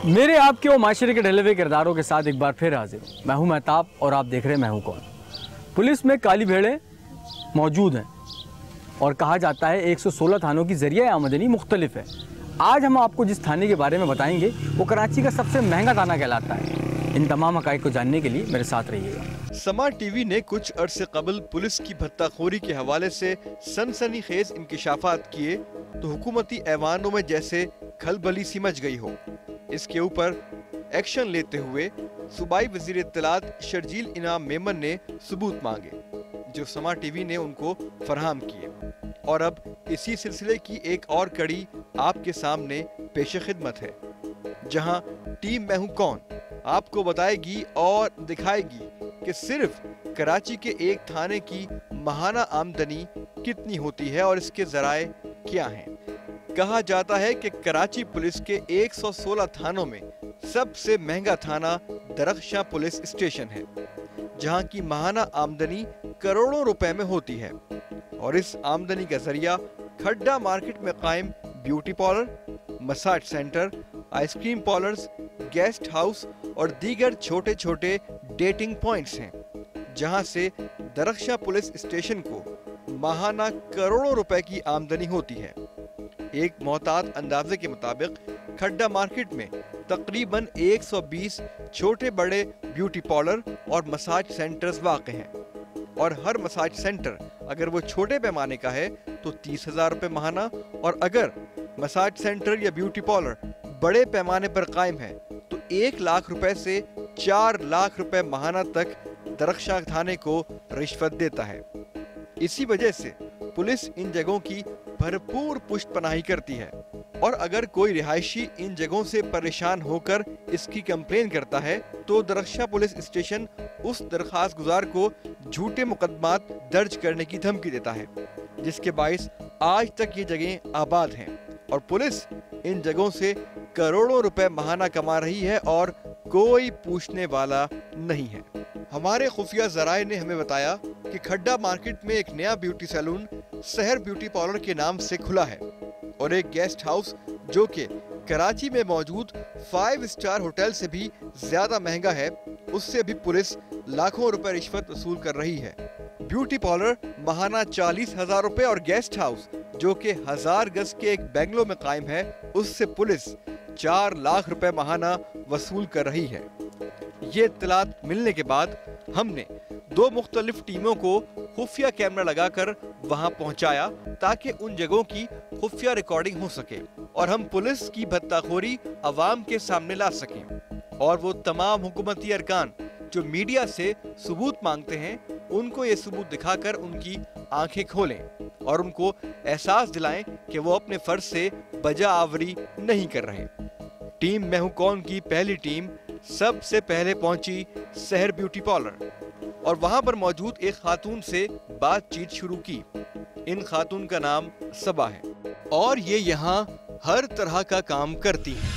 मेरे आपके और माशरे के ढले हुए किरदारों के साथ एक बार फिर हाजिर हूँ। मैं हूँ महताब और आप देख रहे हैं मैं हूँ कौन। पुलिस में काली भेड़ें मौजूद हैं और कहा जाता है 116 थानों की जरिया आमदनी मुख्तलिफ है। आज हम आपको जिस थाने के बारे में बताएंगे वो कराची का सबसे महंगा थाना कहलाता है। इन तमाम हक़ाइक़ को जानने के लिए मेरे साथ रहिएगा। समा टीवी ने कुछ अरसे कबल पुलिस की भत्ताखोरी के हवाले से सनसनीखेज इंकिशाफात किए तो हुकूमती ऐवानों में जैसे खलबली सी मच गई हो। इसके ऊपर एक्शन लेते हुए सूबाई वज़ीर इत्तलात शर्जील इनाम मेमन ने सबूत मांगे जो समा टीवी ने उनको फराहम किए और अब इसी सिलसिले की एक और कड़ी आपके सामने पेश खिदमत है, जहां टीम मैं हूं कौन आपको बताएगी और दिखाएगी कि सिर्फ कराची के एक थाने की माहाना आमदनी कितनी होती है और इसके जराए क्या हैं। कहा जाता है कि कराची पुलिस के 116 थानों में सबसे महंगा थाना दरख्शां पुलिस स्टेशन है, जहां की माहाना आमदनी करोड़ों रुपए में होती है और इस आमदनी का जरिया खड्डा मार्केट में कायम beauty parlour, massage centre, ice cream parlours, guest house और दीगर छोटे छोटे डेटिंग पॉइंट्स हैं, जहां से दरख्शां पुलिस स्टेशन को माहाना करोड़ों रुपए की आमदनी होती है। एक मोहतात अंदाजे के मुताबिक खड्डा मार्केट में तकरीबन 120 छोटे बड़े ब्यूटी पार्लर और मसाज सेंटर्स वाक़ हैं और हर मसाज सेंटर अगर वो छोटे पैमाने का है तो 30,000 रुपये माहाना और अगर मसाज सेंटर या ब्यूटी पार्लर बड़े पैमाने पर कायम है तो 1 लाख रुपए से 4 लाख रुपए माहाना तक दरख्शां थाने को रिश्वत देता है। इसी वजह से पुलिस इन जगहों की भरपूर पुष्टपनाही करती है और अगर कोई रिहायशी इन जगहों से परेशान होकर इसकी कंप्लेन करता है तो दरख्शां पुलिस स्टेशन उस दरखास्त गुजार को झूठे मुकदमात दर्ज करने की धमकी देता है, जिसके बाइस आज तक ये जगहें आबाद हैं और पुलिस इन जगहों से करोड़ों रुपए माहाना कमा रही है और कोई पूछने वाला नहीं है। हमारे खुफिया जराए ने हमें बताया कि खड्डा मार्केट में एक नया ब्यूटी सैलून सहर ब्यूटी पार्लर के नाम से खुला है और एक गेस्ट हाउस जो कि कराची में मौजूद 5 स्टार होटल से भी ज्यादा महंगा है, उससे भी पुलिस लाखों रुपए रिश्वत वसूल कर रही है। ब्यूटी पार्लर माहाना 40,000 रुपए और गेस्ट हाउस जो कि 1000 गज के एक बेंगलो में कायम है, उससे पुलिस 4 लाख रुपए माहाना वसूल कर रही है। ये इत्तलात मिलने के बाद हमने 2 मुख्तलिफ टीमों को खुफिया कैमरा लगाकर वहां पहुंचाया ताकि उन जगहों की खुफिया रिकॉर्डिंग हो सके और हम पुलिस की भत्ताखोरी अवाम के सामने ला सकें और वो तमाम हुकूमती अरकान जो मीडिया से सबूत मांगते हैं उनको ये सबूत दिखाकर उनकी आंखें खोलें और उनको एहसास दिलाएं कि वो अपने फर्ज से बजा आवरी नहीं कर रहे। टीम मैं हूं कौन की पहली टीम सबसे पहले पहुंची सहर ब्यूटी पार्लर और वहां पर मौजूद एक खातून से बातचीत शुरू की। इन खातून का नाम सबा है और ये यहाँ हर तरह का काम करती हैं।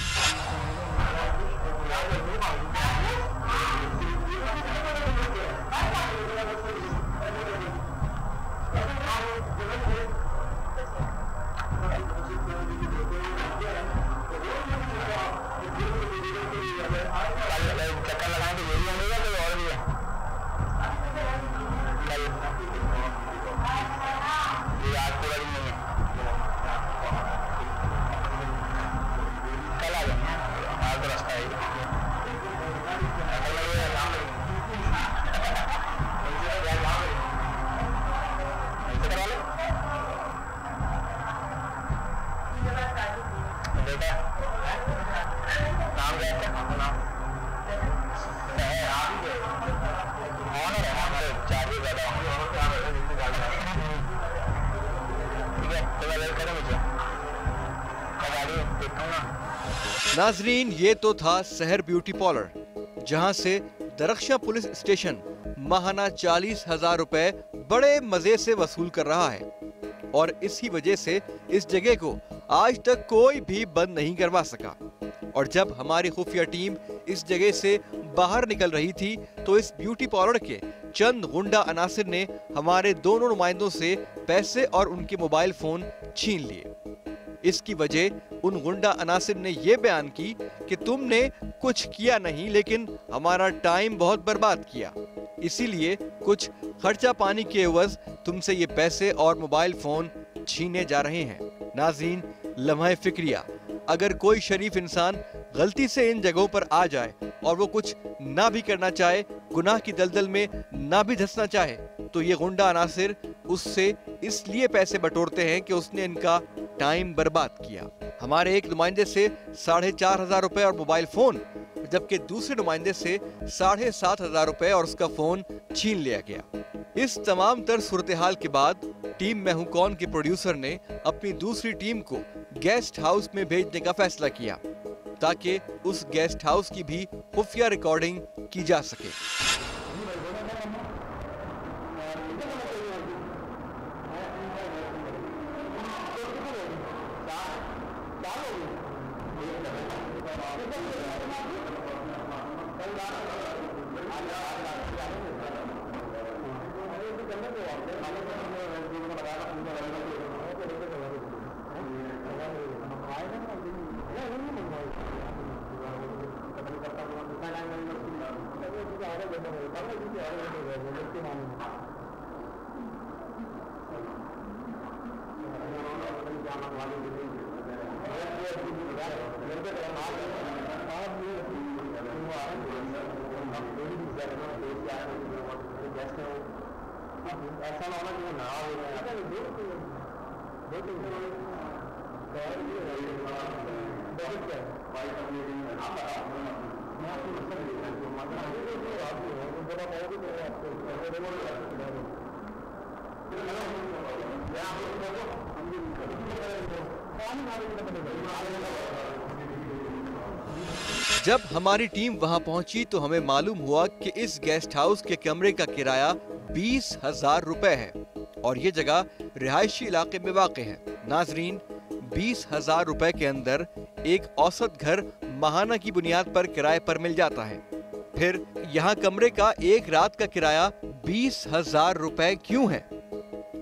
नाजरीन, ये तो था सहर ब्यूटी पार्लर जहां से दरख्शां पुलिस स्टेशन माहाना 40,000 रुपए बड़े मजे से वसूल कर रहा है और इसी वजह से इस जगह को आज तक कोई भी बंद नहीं करवा सका। और जब हमारी खुफिया टीम इस जगह से बाहर निकल रही थी तो इस ब्यूटी पार्लर के चंद गुंडा अनासिर ने हमारे दोनों नुमाइंदों से पैसे और उनके मोबाइल फोन छीन लिए। इसकी वजह उन गुंडा अनासिर ने ये बयान की कि तुमने कुछ किया नहीं, लेकिन हमारा टाइम बहुत बर्बाद किया, इसीलिए कुछ खर्चा पानी के एवज तुमसे ये पैसे और मोबाइल फोन छीने जा रहे हैं। नाज़रीन, लम्हा फिक्रिया, अगर कोई शरीफ इंसान गलती से इन जगहों पर आ जाए और वो कुछ ना भी करना चाहे, गुनाह की दलदल में ना भी धंसना चाहे, तो ये गुंडा अनासिर उससे इसलिए पैसे बटोरते हैं कि उसने इनका टाइम बर्बाद किया। हमारे एक नुमाइंदे से 4,500 रुपए और मोबाइल फोन, जबकि दूसरे नुमाइंदे से 7,500 रुपए और उसका फोन छीन लिया गया। इस तमाम तर सूरत हाल के बाद टीम मैं हूं कौन के प्रोड्यूसर ने अपनी दूसरी टीम को गेस्ट हाउस में भेजने का फैसला किया ताकि उस गेस्ट हाउस की भी खुफिया रिकॉर्डिंग की जा सके। जब हमारी टीम वहां पहुंची तो हमें मालूम हुआ कि इस गेस्ट हाउस के कमरे का किराया 20,000 रुपए है और ये जगह रिहायशी इलाके में वाक़ है। नाजरीन, 20,000 रुपए के अंदर एक औसत घर माहाना की बुनियाद पर किराए पर मिल जाता है। फिर यहाँ कमरे का एक रात का किराया 20,000 रुपए क्यों है?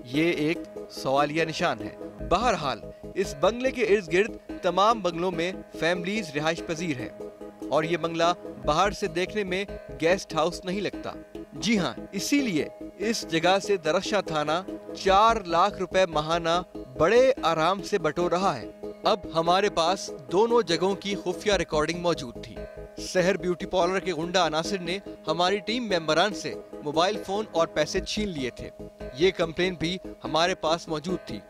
ये एक सवालिया निशान है। बहरहाल इस बंगले के इर्द गिर्द तमाम बंगलों में फैमिलीज रिहाइश पजीर है और ये बंगला बाहर से देखने में गेस्ट हाउस नहीं लगता। जी हाँ, इसीलिए इस जगह से दरख्शां थाना 4 लाख रुपए माहाना बड़े आराम से बटोर रहा है। अब हमारे पास दोनों जगहों की खुफिया रिकॉर्डिंग मौजूद थी। शहर ब्यूटी पार्लर के गुंडा अनासिर ने हमारी टीम मेंबरान से मोबाइल फोन और पैसे छीन लिए थे। ये कंप्लेन भी हमारे पास मौजूद थी।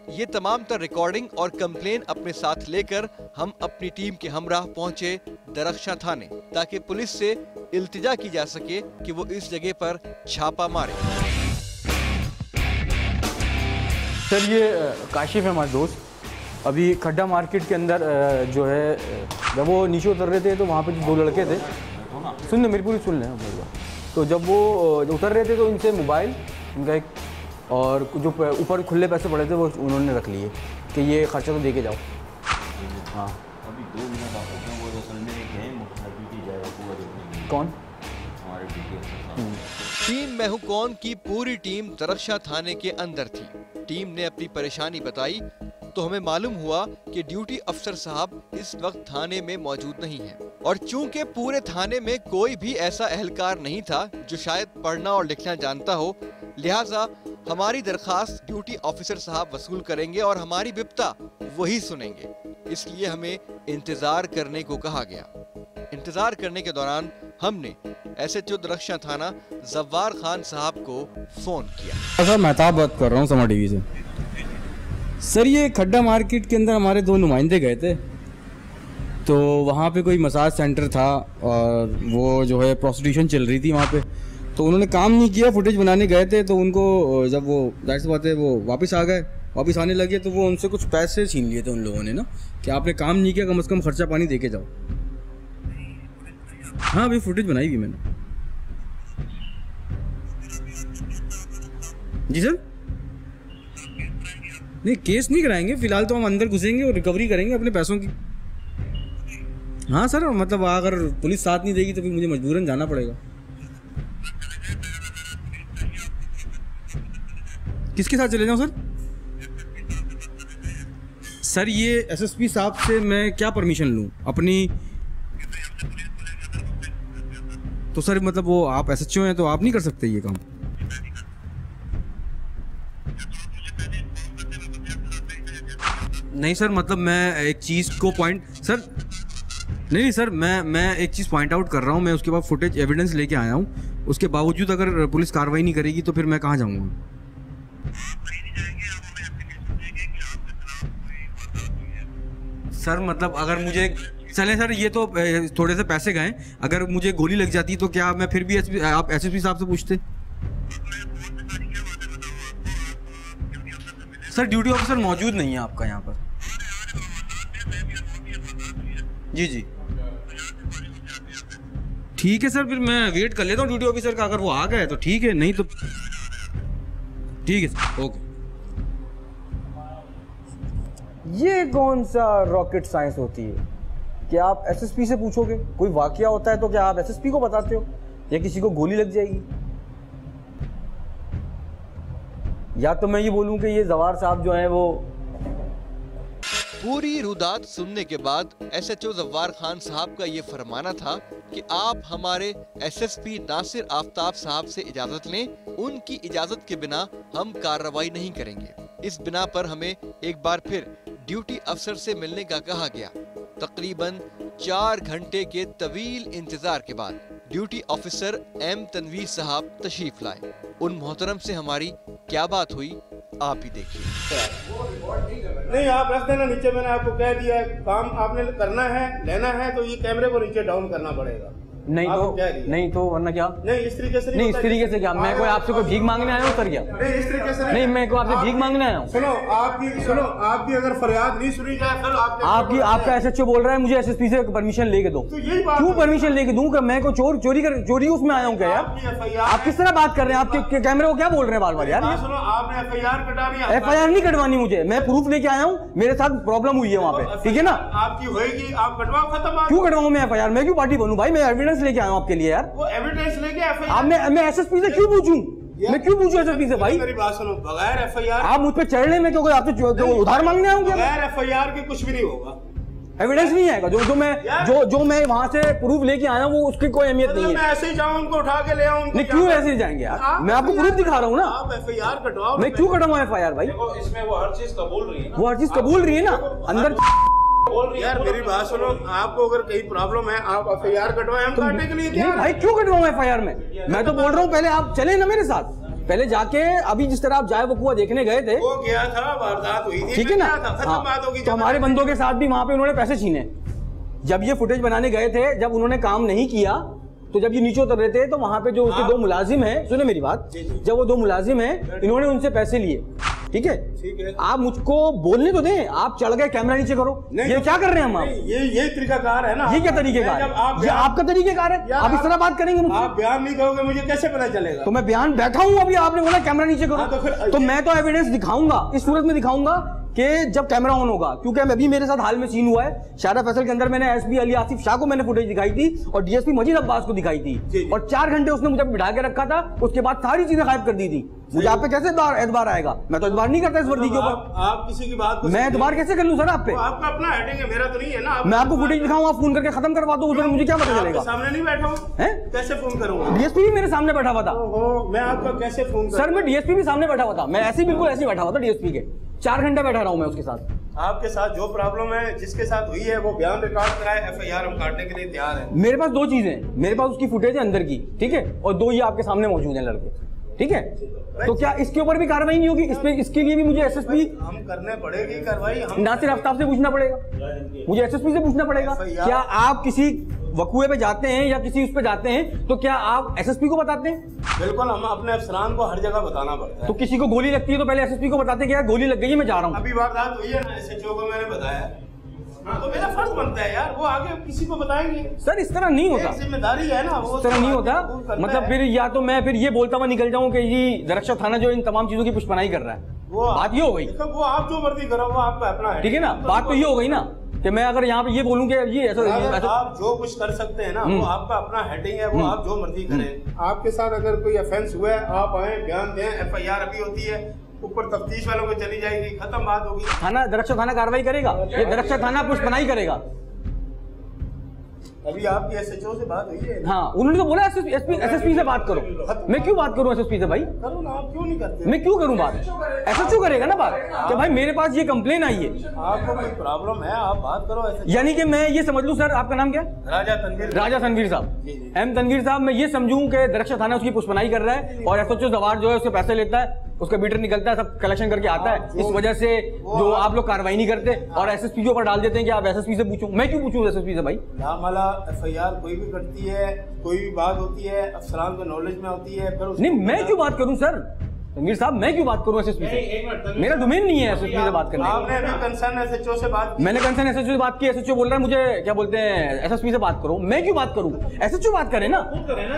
ये तमाम तर रिकॉर्डिंग और कंप्लेन अपने साथ लेकर हम अपनी टीम के हमराह पहुंचे दरख्शां थाने ताकि पुलिस से इल्तिजा की जा सके कि वो इस जगह पर छापा मारे। सर, ये काशिफ है हमारे दोस्त। अभी खड्डा मार्केट के अंदर जो है, जब वो नीचे उतर रहे थे तो वहाँ पे जो 2 लड़के थे, सुन ले मेरी पूरी सुन ले। तो जब वो उतर रहे थे तो इनसे मोबाइल, इनका एक और जो ऊपर खुले पैसे पड़े थे वो उन्होंने रख लिए कि ये खर्चा तो दे के जाओ। हाँ, अभी 2 मिनट आपको वो असल में एक है मुख्तलिफ जाएगा पूरा देखने। कौन? हमारे टीम मैं हूं कौन की पूरी टीम दरख्शां थाने के अंदर थी। टीम ने अपनी परेशानी बताई तो हमें मालूम हुआ कि ड्यूटी अफसर साहब इस वक्त थाने में मौजूद नहीं है और चूंकि पूरे थाने में कोई भी ऐसा एहलकार नहीं था जो शायद पढ़ना और लिखना जानता हो, लिहाजा हमारी दरखास्त ड्यूटी ऑफिसर साहब वसूल करेंगे और हमारी बिप्ता वही सुनेंगे। इसलिए हमें इंतजार करने को कहा गया। इंतजार करने के दौरान हमने SHO दरख्शां थाना जव्वार खान साहब को फोन किया। सर, महताब बात कर रहा हूँ समा टीवी से। सर, ये खड्डा मार्केट के अंदर हमारे 2 नुमाइंदे गए थे, तो वहाँ पे कोई मसाज सेंटर था और वो जो है प्रोस्टिट्यूशन चल रही थी वहाँ पे, तो उन्होंने काम नहीं किया। फुटेज बनाने गए थे तो उनको जब वो जाहिर सी बात है वो वापस आ गए, वापस आने लगे तो वो उनसे कुछ पैसे छीन लिए थे उन लोगों ने ना, कि आपने काम नहीं किया, कम से कम खर्चा पानी दे के जाओ। हाँ, अभी फुटेज बनाई भी मैंने। जी सर, नहीं केस नहीं कराएंगे, फिलहाल तो हम अंदर घुसेंगे और रिकवरी करेंगे अपने पैसों की। हाँ सर, मतलब अगर पुलिस साथ नहीं देगी तो फिर मुझे मजबूरन जाना पड़ेगा। किसके साथ चले जाऊँ सर? सर ये एसएसपी साहब से मैं क्या परमिशन लूँ अपनी? तो सर मतलब वो आप एसएचओ हैं तो आप नहीं कर सकते ये काम? नहीं सर मतलब मैं एक चीज़ को पॉइंट सर नहीं सर मैं एक चीज़ पॉइंट आउट कर रहा हूँ। मैं उसके बाद फुटेज एविडेंस लेके आया हूँ, उसके बावजूद अगर पुलिस कार्रवाई नहीं करेगी तो फिर मैं कहाँ जाऊँगा? सर मतलब अगर मुझे चले सर ये तो थोड़े से पैसे गए, अगर मुझे गोली लग जाती तो क्या मैं फिर भी आप एसएसपी साहब से पूछते? सर ड्यूटी ऑफिसर मौजूद नहीं है आपका यहाँ पर? जी जी ठीक है सर, फिर मैं वेट कर लेता हूँ ड्यूटी ऑफिसर का। अगर वो आ गए तो ठीक है, नहीं तो ठीक है सर, ओके। ये कौन सा रॉकेट साइंस होती है कि आप एसएसपी से पूछोगे? कोई वाकया होता है तो क्या आप एसएसपी को बताते हो? या किसी को गोली लग जाएगी? या तो मैं ये बोलूं कि ये जवार साहब जो हैं वो पूरी रुदात सुनने के बाद एसएचओ जवार खान साहब का ये फरमाना था कि आप हमारे एसएसपी नासिर आफ्ताब साहब से इजाजत लें, उनकी इजाजत के बिना हम कार्रवाई नहीं करेंगे। इस बिना पर हमें एक बार फिर ड्यूटी अफसर से मिलने का कहा गया। तकरीबन 4 घंटे के तवील इंतजार के बाद ड्यूटी ऑफिसर एम तनवीर साहब तशरीफ लाए। उन मोहतरम से हमारी क्या बात हुई आप ही देखिए। नहीं आप रख देना नीचे, मैंने आपको कह दिया है काम आपने करना है, लेना है तो ये कैमरे को नीचे डाउन करना पड़ेगा। नहीं तो वरना क्या? नहीं इस तरीके से नहीं, इस तरीके से क्या? मैं कोई आपसे कोई भीख मांगने आया हूँ सर? क्या नहीं इस तरीके से नहीं, मैं कोई आपसे भीख मांगने आया हूँ? सुनो आपकी अगर फरियाद नहीं सुनी जाए कल आपका एसएचओ बोल रहा है मुझे एसएसपी से परमिशन लेके दो। तो यही बात क्यों परमिशन लेके दूं? कि मैं को चोरी उसमें आया हूँ क्या यार? आप किस तरह बात कर रहे हैं? आपके कैमरे को क्या बोल रहे हैं बार बार यार? सुनो आपने एफआईआर कटानी है। एफआईआर नहीं कटवानी मुझे, मैं प्रूफ लेके आया हूँ, मेरे साथ प्रॉब्लम हुई है वहाँ पे, ठीक है ना? आपकी होएगी, आप कटवाओ, खत्म। क्यों कटवाऊं मैं एफआईआर? मैं क्यों पार्टी बनूं भाई? मैं एविडेंस लेके आया हूँ आपके लिए यार। वो एविडेंस लेके एफआईआर मैं एसएसपी से क्यों पूछूं? मैं क्यों पूछूं एसएसपी से भाई? मेरी बात सुनो, बगैर एफआईआर आप मुझ पे चढ़ रहे, मैं क्यों आपसे उधार मांगने आऊँ क्या? बगैर एफआईआर के कुछ भी नहीं होगा, एविडेंस नहीं आएगा। जो मैं वहां से प्रूफ लेके आया हूँ वो उसकी कोई अहमियत नहीं है। मैं ऐसे ही जाऊँ उनको उठा के ले आऊँ? नहीं क्यों ऐसे ही जाएंगे यार? मैं आपको प्रूफ दिखा रहा हूँ ना। आप एफआईआर कटवाओ। मैं क्यों कटवाऊं एफआईआर भाई? इसमें वो हर चीज कबूल रही है, वो हर चीज कबूल रही है ना अंदर। यार मेरी बात सुनो, आपको अगर कहीं प्रॉब्लम है आप एफआईआर कटवाएं, हम काटने के लिए क्या? नहीं भाई क्यों कटवाऊं एफआईआर में? मैं तो बोल रहा हूँ पहले आप चले ना मेरे साथ, पहले जाके अभी जिस तरह आप जाए वकुआ देखने गए थे वो गया था, वारदात हुई थी, ठीक है ना? खत्म बात होगी। तो हमारे बंदों के साथ भी वहां पे उन्होंने पैसे छीने। जब ये फुटेज बनाने गए थे, जब उन्होंने काम नहीं किया तो जब ये नीचे उतर रहे थे तो वहां पे जो उसके 2 मुलाजिम हैं, सुने मेरी बात, जब वो 2 मुलाजिम हैं इन्होंने उनसे पैसे लिए, ठीक है? आप मुझको बोलने तो दें, आप चढ़ गए कैमरा नीचे करो, ये क्या कर रहे हैं हम? आप ये तरीकाकार है ना? ये क्या तरीकेकार है? ये आपका तरीकेकार है? आप इस तरह बात करेंगे मुझसे? आप बयान नहीं करोगे मुझे कैसे पता चलेगा? तो मैं बयान बैठा हूँ अभी, आपने बोला कैमरा नीचे करो, तो मैं तो एविडेंस दिखाऊंगा, इस सूरत में दिखाऊंगा कि जब कैमरा ऑन होगा। क्योंकि अभी मेरे साथ हाल में सीन हुआ है शाहरा फैसल के अंदर, मैंने एसपी अली आसिफ शाह को मैंने फुटेज दिखाई थी और डीएसपी मजीद अब्बास को दिखाई थी, और 4 घंटे उसने मुझे बिठा के रखा था, उसके बाद सारी चीजें गायब कर दी थी। मुझे आप पे कैसे एतबार आएगा? मैं तो एतबार नहीं करता इस वर्दी के ऊपर। आप किसी की बात मैं एतबार कैसे कर लूं सर आप पे? आपका अपना हेडिंग है, मेरा तो नहीं है ना। मैं आपको फुटेज दिखाऊं, आप फोन करके खत्म करवा दो, उधर मुझे क्या पता चलेगा? सामने नहीं बैठा हूँ, कैसे फोन करूंगा? डीएसपी भी मेरे सामने बैठा हुआ था। मैं आपका कैसे फोन सर? मैं डीएसपी भी सामने बैठा हुआ था, मैं ऐसे बिल्कुल ऐसे बैठा हुआ था डीएसपी के, 4 घंटे बैठा रहा हूं मैं उसके साथ। आपके साथ जो प्रॉब्लम है, जिसके साथ हुई है, वो बयान रिकॉर्ड कराए, एफआईआर हम काटने के लिए तैयार है। मेरे पास 2 चीजें, मेरे पास उसकी फुटेज है अंदर की, ठीक है, और 2 ये आपके सामने मौजूद हैं लड़के, ठीक है? तो क्या इसके ऊपर भी कार्रवाई नहीं होगी? इसके लिए भी मुझे एसएसपी हम करने पड़ेगी कार्रवाई, हम नासिर आफ्ताब से पूछना पड़ेगा, मुझे एसएसपी से पूछना पड़ेगा। क्या आप किसी वकुए पे जाते हैं या किसी उस पे जाते हैं तो क्या आप एसएसपी को बताते हैं? बिल्कुल, हम अपने अफसरान को हर जगह बताना पड़ता है। तो किसी को गोली लगती है तो पहले एसएसपी को बताते हैं कि यार गोली लग गई है, मैं जा रहा हूँ। अभी वारदात हुई है ना, एसएचओ को मैंने बताया, तो मेरा फर्ज बनता है यार, वो आगे किसी को बताएंगे। सर इस तरह नहीं होता, जिम्मेदारी है ना, वो इस तरह नहीं होता। मतलब फिर या तो मैं फिर ये बोलता हुआ निकल जाऊं कि ये दरख्शा थाना जो इन तमाम चीजों की पुष्पनाई कर रहा है, वो बात ये हो गई। वो आप जो मर्जी करो, वो आपका अपना है, ठीक है ना? बात तो ये हो गई ना कि मैं अगर यहाँ पे ये बोलूं कि ये ऐसा आप जो कुछ कर सकते हैं ना, वो आपका अपना हेडिंग है, वो आप जो मर्जी करें। आपके साथ अगर कोई ऑफेंस हुआ है, आप आए, बयान दें, एफआईआर अभी होती है, ऊपर तफ्तीश वालों को चली जाएगी, खत्म बात होगी। थाना दरक्षा थाना कार्रवाई करेगा, ये दरक्षा थाना पुष्पनाई करेगा। अभी आपकी एसएचओ से बात हुई है? हाँ, उन्होंने तो बोला एसएसपी से बात करो। मैं क्यों बात करूं एसएसपी से भाई? करो ना, आप क्यों नहीं करते? मैं क्यों करूं बात? एसएचओ करेगा ना बात कि भाई मेरे पास ये कंप्लेन आई है, आपको कोई प्रॉब्लम है, आप बात करो एसएचओ। यानी कि मैं ये समझ लूं सर, आपका नाम क्या? राजा तनवीर साहब, एम तनवीर साहब, मैं ये समझूं कि दरक्षा थाना उसकी पुष्पनाई कर रहा है और एसएचओ जवार जो है उसके पैसे लेता है, उसका मीटर निकलता है, सब कलेक्शन करके आता है, इस वजह से जो आप लोग कार्रवाई नहीं करते और एसएसपी के ऊपर डाल देते हैं कि आप एसएसपी से पूछूं। मैं क्यों पूछूं एसएसपी से भाई? लामाला एफआईआर कोई भी करती है, कोई भी बात होती है, अफसरान को नॉलेज में होती है, फिर नहीं, मैं क्यों बात करूं सर? तनवीर साहब, मैं क्यों बात करूं एसएसपी से? मेरा डोमेन नहीं है एसएसपी से बात करने। आपने अभी कंसर्न एसएचओ से बात की? मैंने कंसर्न एसएचओ से बात की, एसएचओ बोल रहा है मुझे क्या बोलते हैं एसएसपी से बात करो। मैं क्यों बात करूं? एसएचओ बात करे ना,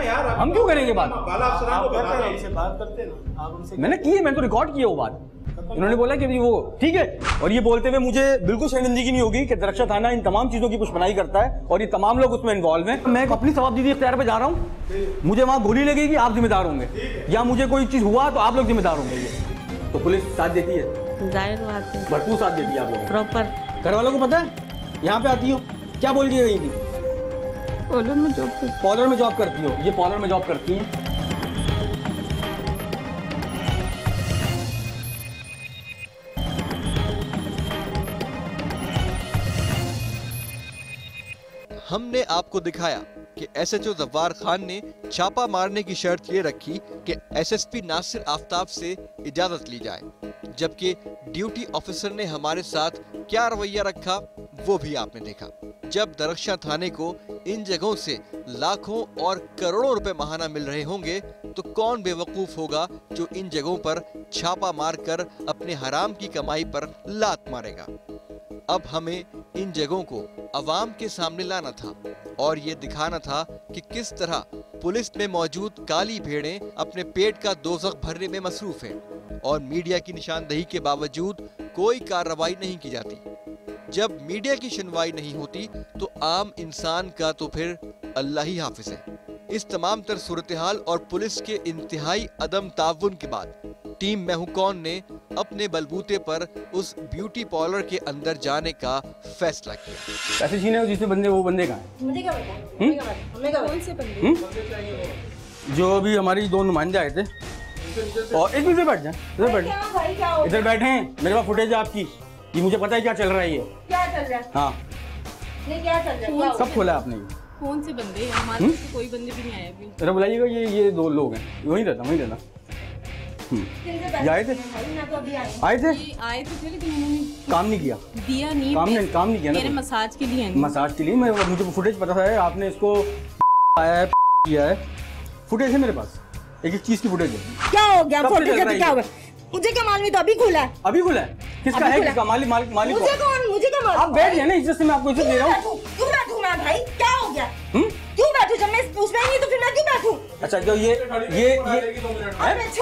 यार हम क्यों करेंगे बात? बात करते ना आप उनसे। मैंने की है, मैंने तो रिकॉर्ड किया वो बात। इन्होंने बोला कि वो ठीक है, और ये बोलते हुए मुझे बिल्कुल शर्मिंदगी नहीं होगी कि दरक्षा थाना इन तमाम चीजों की पुष्पनाई करता है और ये तमाम लोग उसमें इन्वॉल्व हैं। मैं अपनी जवाबदेही इख्तियार पे जा रहा हूँ, मुझे वहां गोली लगेगी आप जिम्मेदार होंगे, या मुझे कोई चीज हुआ तो आप लोग जिम्मेदार होंगे। ये तो पुलिस साथ देती है, जाहिर बात है, भरपूर साथ देती है आप लोग। प्रॉपर घर वालों को पता है यहाँ पे आती हो, क्या बोल के गई थी? पॉलर में जॉब करती हो, ये पॉलर में जॉब करती है। हमने आपको दिखाया कि एसएचओ जव्वार खान ने छापा मारने की शर्त ये रखी कि एसएसपी नासिर आफ्ताब से इजाजत ली जाए, जबकि ड्यूटी ऑफिसर ने हमारे साथ क्या रवैया रखा वो भी आपने देखा। जब दरक्षा थाने को इन जगहों से लाखों और करोड़ों रुपए माहाना मिल रहे होंगे तो कौन बेवकूफ होगा जो इन जगहों पर छापा मारकर अपने हराम की कमाई पर लात मारेगा। अब हमें इन जगहों को अवाम के सामने लाना था और ये दिखाना था कि किस तरह पुलिस में मौजूद काली भेड़ें अपने पेट का दोज़ख भरने में मसरूफ हैं और मीडिया की निशानदेही के बावजूद कोई कार्रवाई नहीं की जाती। जब मीडिया की सुनवाई नहीं होती तो आम इंसान का तो फिर अल्लाह ही हाफिज है। इस तमाम तर सूरत हाल और पुलिस के इंतहाई अदम ताउन के बाद टीम मैं हूं कौन ने अपने बलबूते पर उस ब्यूटी पार्लर के अंदर जाने का फैसला किया। पैसे छीने जिससे बंदे वो बंदे कहाँ हैं? मुझे क्या पता? कौन से बंदे? जो अभी हमारी दो नुमाइंदे आए थे और एक इधर बैठ जाए, इधर बैठ, इधर बैठे हैं। मेरे पास फुटेज है आपकी, ये मुझे पता है क्या चल रहा है। ये क्या चल रहा है? हाँ, नहीं क्या चल रहा है? सब खोला है आपने। कौन से बंदे हैं? हमारे तो कोई बंदे भी नहीं आए अभी। अरे बुलाइएगा, ये दो लोग हैं, वहीं रहना। ये आए थे? आए थे? आए तो थे लेकिन उन्होंने काम नहीं किया, दिया नहीं, काम नहीं किया ना। मेरे मसाज के लिए मसाज के लिए मुझे फुटेज पता है, आपने इसको आया है किया है, फुटेज है मेरे पास, एक चीज की फुटेज है। क्या हो गया? फुटेज है तो क्या हुआ? मुझे क्या मालूम, तो अभी खुला है। अभी खुला है? किसका है? किसका? मालिक मुझे कौन? मुझे क्या मालूम? आप बैठ गए ना, इज्जत से मैं आपको इज्जत दे रहा हूँ। क्यों बैठूं मैं भाई? क्या हो गया? क्यों बैठूं? जब मैं उसमें ही नहीं तो फिर मैं क्यों बैठूं? अच्छा, जो ये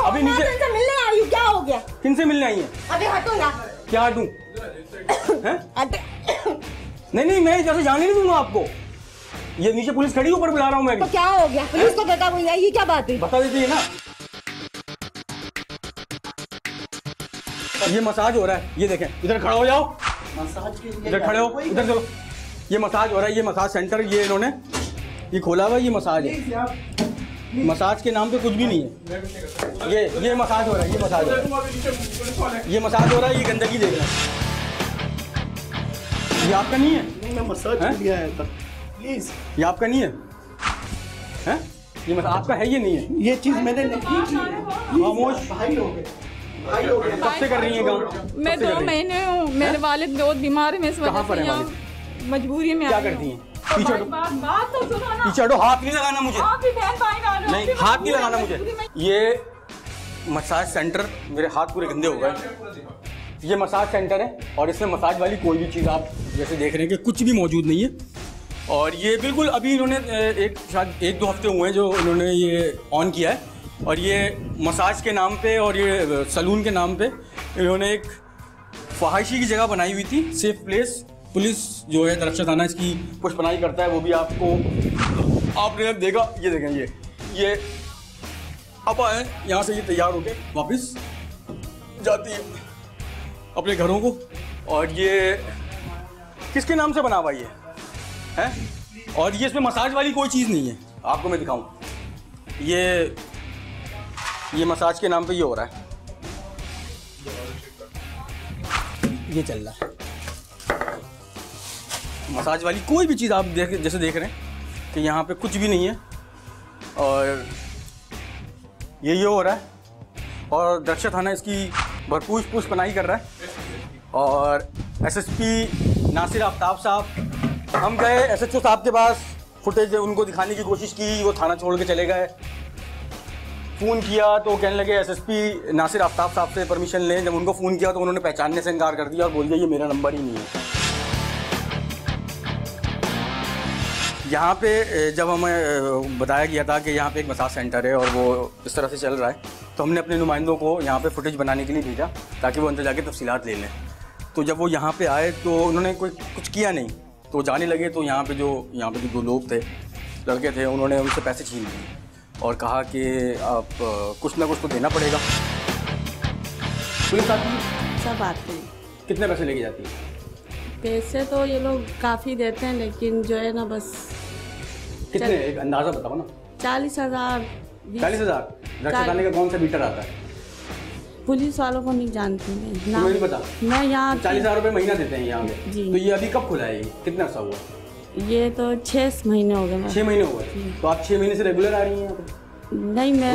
अभी नीचे से मिलने आई हूँ, क्या हो गया? किनसे मिलने आई है? अभी हटो ना। क्या हटूं? नहीं, मैं इधर से जाने नहीं दूंगा आपको। ये नीचे पुलिस खड़ी, ऊपर बुला रहा हूँ मैं। तो क्या हो गया? पुलिस को कहता हुई ये क्या बात हुई? बता देती है ना। ये मसाज हो रहा है, ये देखें, इधर खड़ा हो जाओ, इधर खड़े हो, इधर चलो। ये मसाज हो रहा है, ये मसाज सेंटर ये इन्होंने ये खोला हुआ, ये मसाज है। मसाज के नाम पे कुछ भी नहीं है। ये मसाज हो रहा है, ये मसाज हो रहा है, ये गंदगी देख रहा है। ये आपका नहीं है? मैं मसाज किया है प्लीज। ये आपका नहीं है? हैं? ये आपका है, ये नहीं है। ये चीज मैंने नहीं की। खामोश। भाई हो गए। कब से कर रही है काम? मैं 2 महीने हूँ, मेरे वालिद बहुत बीमार है, मैं इस कहाँ पर वजह है से यहाँ मजबूरी में क्या आई हूँ। करती हैं? पीछे हटो, बात तो सुनो ना। पीछे हटो, हाथ नहीं लगाना मुझे। आप भी बहन भाई डाल रहे हो, नहीं, आप भी हाथ नहीं मजबूरी लगाना में- मुझे। मजबूरी में- ये मसाज सेंटर, मेरे हाथ पूरे गंदे हो गए। ये मसाज सेंटर है और इसमें मसाज वाली कोई भी चीज़ आप जैसे देख रहे हैं कि कुछ भी मौजूद नहीं है। और ये बिल्कुल अभी इन्होंने शायद 1-2 हफ्ते हुए हैं जो इन्होंने ये ऑन किया है। और ये मसाज के नाम पे और ये सलून के नाम पे इन्होंने एक फहाइशी की जगह बनाई हुई थी, सेफ प्लेस। पुलिस जो है दरक्षा थाना इसकी पुष्पनाई करता है, वो भी आपने देखा। ये देखें, ये अब आए यहाँ से, ये तैयार हो गए वापस जाती है अपने घरों को। और ये किसके नाम से बना हुआ ये है? और ये इसमें मसाज वाली कोई चीज़ नहीं है, आपको मैं दिखाऊं। ये मसाज के नाम पे ये हो रहा है, ये चल रहा है। मसाज वाली कोई भी चीज़ आप जैसे देख रहे हैं कि यहाँ पे कुछ भी नहीं है। और ये हो रहा है। और दक्षिण थाना इसकी भरपूर पुष्पनाई कर रहा है। और एसएसपी नासिर आफ्ताब साहब, हम गए एसएचओ साहब के पास, फुटेज उनको दिखाने की कोशिश की, वो थाना छोड़ के चले गए। फ़ोन किया तो कहने लगे एसएसपी नासिर आफ्ताब साहब से परमिशन लें। जब उनको फ़ोन किया तो उन्होंने पहचानने से इनकार कर दिया और बोल दिया ये मेरा नंबर ही नहीं है। यहाँ पे जब हमें बताया गया था कि यहाँ पे एक मसाज सेंटर है और वो इस तरह से चल रहा है, तो हमने अपने नुमाइंदों को यहाँ पे फुटेज बनाने के लिए भेजा ताकि वो अंदर जाके तफसीलात ले लें। तो जब वो यहाँ पे आए तो उन्होंने कुछ किया नहीं, तो जाने लगे। तो यहाँ पे जो 2 लोग थे, लड़के थे, उन्होंने उनसे पैसे छीन लिए और कहा कि आप कुछ ना कुछ तो देना पड़ेगा। पुलिस आती है, सब आते हैं। कितने पैसे लेके जाती है? पैसे तो ये लोग काफ़ी देते हैं, लेकिन जो है ना बस कितने, एक अंदाज़ा बताओ ना। 40,000 40,000। रक्षा थाने का कौन सा मीटर आता है? पुलिस वालों को नहीं जानती मैं ना, तुम्हें नहीं पता? मैं यहाँ 40,000 रुपये महीना देते हैं यहाँ पे जी। तो ये अभी कब खुला है? ये कितना अर्सा हुआ? ये तो 6 महीने हो गए। 6 महीने हो गए। तो आप 6 महीने से रेगुलर आ रही हैं यहाँ पे? नहीं, मैं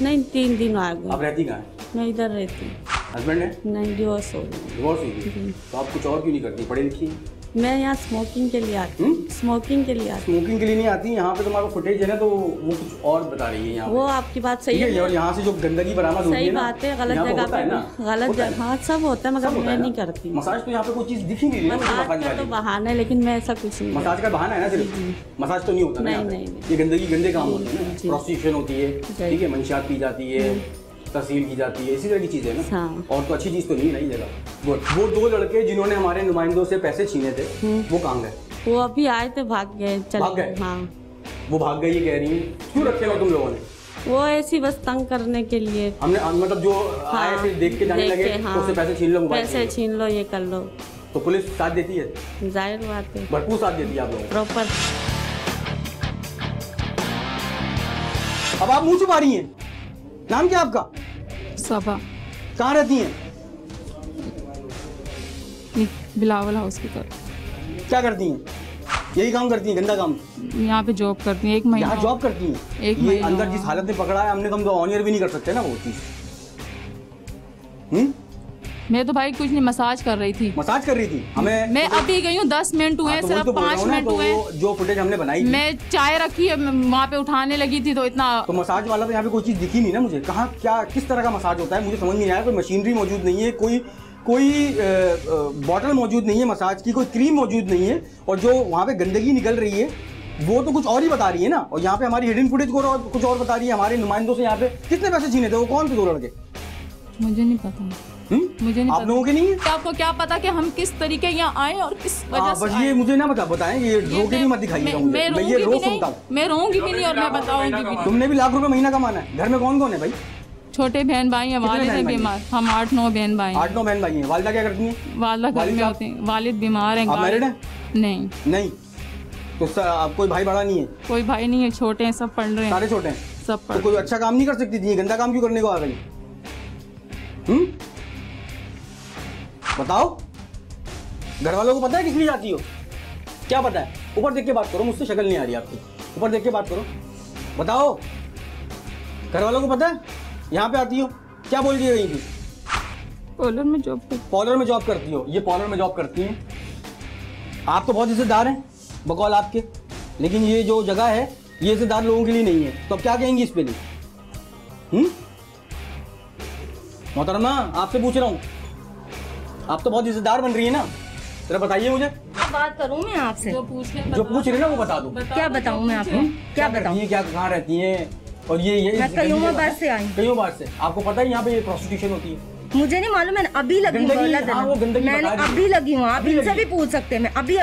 नहीं 3 दिन आ गए। आप रहती कहाँ हैं? मैं इधर रहती हूँ। हस्बैंड है? नहीं, डिवोर्स हो गया। डिवोर्स हुई थी? तो आप कुछ और क्यों नहीं करती? पढ़ी लिखी? मैं यहाँ स्मोकिंग के लिए आती हूँ। स्मोकिंग के लिए आती स्मोकिंग के लिए नहीं आती यहाँ पे? तुम्हारा फुटेज है ना, तो वो कुछ और बता रही है यहाँ पे। वो आपकी बात सही है। और यहाँ से जो गंदगी बरामद होती है ना, सही बात है, गलत जगह पे गलत जगह, हाँ सब होता है, मगर मैं नहीं करती। मसाज तो यहाँ पे कोई चीज़ दिखी नहीं रही है। मसाज का तो बहाना है, लेकिन मैं ऐसा कुछ नहीं। मसाज का बहाना है ना सिर्फ, मसाज तो नहीं होता। नहीं, ये गंदगी, गंदे काम होते हैं ना। प्रोस्टिट्यूशन होती है, ठीक है, मंशियात पी जाती है, तहसील की जाती है, इसी तरह की चीज़ें ना। हाँ। और तो अच्छी चीज़ तो नहीं है जगह। वो 2 लड़के जिन्होंने हमारे नुमाइंदों से पैसे छीने थे, वो कहाँ गए? वो अभी आए थे, भाग गए, भाग गए? हाँ। वो भाग गए ये कह रही हैं। क्यों रखे हो तुम लोगों ने? वो ऐसी बस तंग करने के लिए। हमने मतलब जो आए फिर देख के जाने लगे तो उससे पैसे छीन लो, पैसे छीन लो, ये कर लो। तो पुलिस साथ देती है? जाहिर बात है, भरपूर साथ देती है आप लोग। प्रॉपर। अब आप मुँह छुपा रही हैं। नाम क्या आपका? सफा। कहाँ रहती हैं? बिलावल हाउस की तरफ। क्या करती हैं? यही काम करती हैं, गंदा काम? यहाँ पे जॉब करती हैं। 1 महीना यहाँ जॉब करती हैं? एक ये महीना अंदर जिस हालत में पकड़ा है, हमने कम तो ऑनियर भी नहीं कर सकते ना वो चीज़। मैं तो भाई कुछ नहीं, मसाज कर रही थी। मसाज कर रही थी? हमें मैं अभी गई हूँ, 10 मिनट हुए, सिर्फ 5 मिनट हुए। जो फुटेज हमने बनाई, मैं चाय रखी है, वहाँ पे उठाने लगी थी तो इतना। तो मसाज वाला तो यहाँ पे कोई चीज़ दिखी नहीं ना मुझे। कहाँ क्या किस तरह का मसाज होता है मुझे समझ नहीं आया। कोई मशीनरी मौजूद नहीं है, कोई बॉटल मौजूद नहीं है मसाज की, कोई क्रीम मौजूद नहीं है। और जो वहाँ पे गंदगी निकल रही है वो तो कुछ और ही बता रही है ना। और यहाँ पे हमारी हिडन फुटेज को कुछ और बता रही है। हमारे नुमाइंदों से यहाँ पे कितने पैसे छीने थे? वो कौन थे 2 लड़के? मुझे नहीं पता। मुझे नहीं आप लोगों के नहीं है? आपको क्या पता कि हम किस तरीके यहाँ आए और किस वजह से बस ये मुझे ना बताएं, ये रोके नहीं मत दिखाइएगा मुझे। मैं ये रोज सुनता हूँ। मैं रोऊंगी भी नहीं और मैं बताऊंगी भी नहीं। तुमने भी लाख रुपए महीना कमाना है। घर में कौन कौन है भाई? छोटे बहन भाई हैं, वालिद है बीमार। हम 8-9 बहन भाई। 8-9 बहन भाई हैं। वालिदा क्या करती हैं? वालिदा घर में होते हैं। वालिद बीमार हैं। आप मैरिड हैं? नहीं। नहीं तो आप कोई भाई बड़ा नहीं है? कोई भाई नहीं है, छोटे हैं, सब पढ़ रहे हैं। सारे छोटे हैं? सब पढ़। तो कोई अच्छा काम नहीं कर सकती थी? गंदा काम क्यों करने को आ गई? बताओ। घर वालों को पता है किस लिए जाती हो? क्या पता है? ऊपर देख के बात करो, मुझसे शक्ल नहीं आ रही आपकी। ऊपर देख के बात करो, बताओ। घर वालों को पता है यहाँ पे आती हो? क्या बोल रही है? थी पार्लर में जॉब करती। पार्लर में जॉब करती हो? ये पार्लर में जॉब करती हैं। आप तो बहुत इज्जतदार हैं बकौल आपके, लेकिन ये जो जगह है ये इज्जतदार लोगों के लिए नहीं है। तो अब क्या कहेंगी इस पे? मोहतरमा आपसे पूछ रहा हूँ, आप तो बहुत इज्जतदार बन रही है ना। जरा बताइए मुझे। बात करूं मैं आपसे? जो पूछ रहे ना वो बता दो। क्या बताऊं मैं आपको? क्या बताऊं? क्या कहाँ रहती हैं? और ये मैं कईयों बार से आई। कईयों बार से? आपको पता है यहाँ पे प्रोस्टिट्यूशन होती है? मुझे नहीं मालूम, मैंने अभी लगी हूँ। मैंने अभी लगी हूँ, आप इनसे भी पूछ सकते हैं। मैं अभी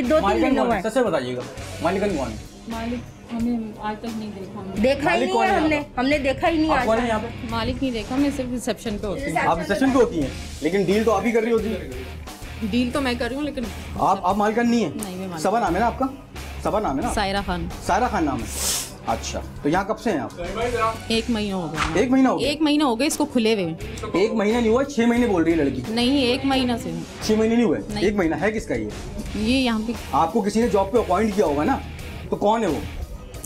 2-3 दिन हुए। सच से बताइएगा, मालिकन कौन है? मालिक हमें आज तक नहीं देखा। देखा ही नहीं है हमने देखा ही नहीं आज कौन है यहाँ पे? मालिक नहीं देखा, मैं सिर्फ रिसेप्शन पे होती हूँ। आप रिसेप्शन पे होती हैं, लेकिन डील तो आप ही कर रही होती है। डील तो मैं कर रही हूँ, लेकिन आप मालकिन नहीं है? नहीं, मैं मालिक। सबा नाम है ना आपका? सबा नाम है ना? सायरा खान। सायरा खान नाम है। अच्छा, तो यहाँ कब से हैं आप? 1 महीना हो गया। 1 महीना हो गया? 1 महीना हो गया इसको खुले हुए। 1 महीना नहीं हुआ, 6 महीने बोल रही है लड़की। नहीं, 1 महीना से। 6 महीने नहीं हुए, नहीं। 1 महीना है। किसका ये यहाँ पे आपको किसी ने जॉब पे अपॉइंट किया होगा ना, तो कौन है वो?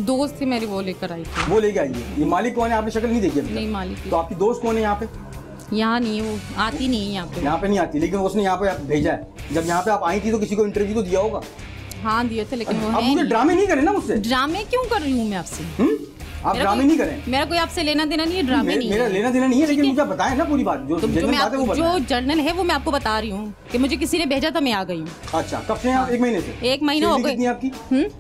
दोस्त थी मेरी, वो लेकर आई थी। वो लेके आई है। ये मालिक कौन है? आपने शक्ल नहीं देखी अभी तक? नहीं मालिक। तो आपकी दोस्त कौन है यहाँ पे? यहाँ नहीं है, वो आती नहीं है यहाँ पे। यहाँ पे नहीं आती, लेकिन उसने यहाँ पे भेजा है। जब यहाँ पे आप आई थी तो किसी को इंटरव्यू तो दिया होगा? हाँ दिए थे, लेकिन वो अब है मुझे नहीं। ड्रामे नहीं करे ना मुझसे। ड्रामे क्यों कर रही हूँ मैं आपसे? आप ड्रामे नहीं करें। मेरा कोई आपसे लेना देना नहीं है, ड्रामे नहीं मेरा है। लेना देना नहीं है, लेकिन मुझे बताएं ना पूरी बात। जो तो जनरल बात है वो जो बताएं। जर्नल है वो मैं आपको बता रही हूँ कि मुझे किसी ने भेजा था, मैं आ गई हूँ। अच्छा, कब से हैं आप? 1 महीने से? 1 महीना हो सैलरी गई। कितनी है आपकी?